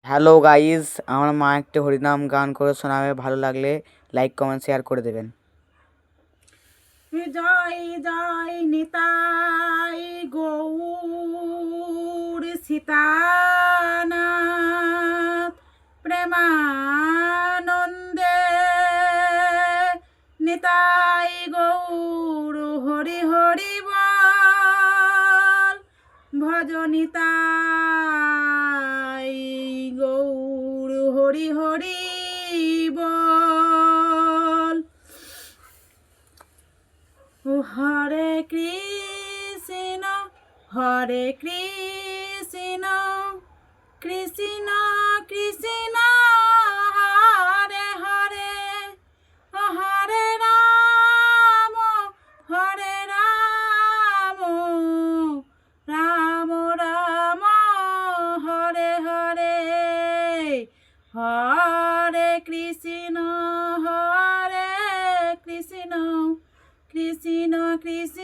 Hello guys, আমার মা একটি হরিনাম গান করে শোনাবে। ভালো লাগলে লাইক কমেন্ট শেয়ার করে দেবেন। জয় জয় নিতাই গৌর সীতানাথ প্রেমানন্দে নিতাই গৌর হরি হরি বল ভজ নিতাই গৌর হরি হরি বল। হরে কৃষ্ণ হরে কৃষ্ণ কৃষ্ণ কৃষ্ণ হরে হরে হরে রাম রাম রাম হরে হরে হরে কৃষ্ণ কৃষ্ণ কৃষ্ণ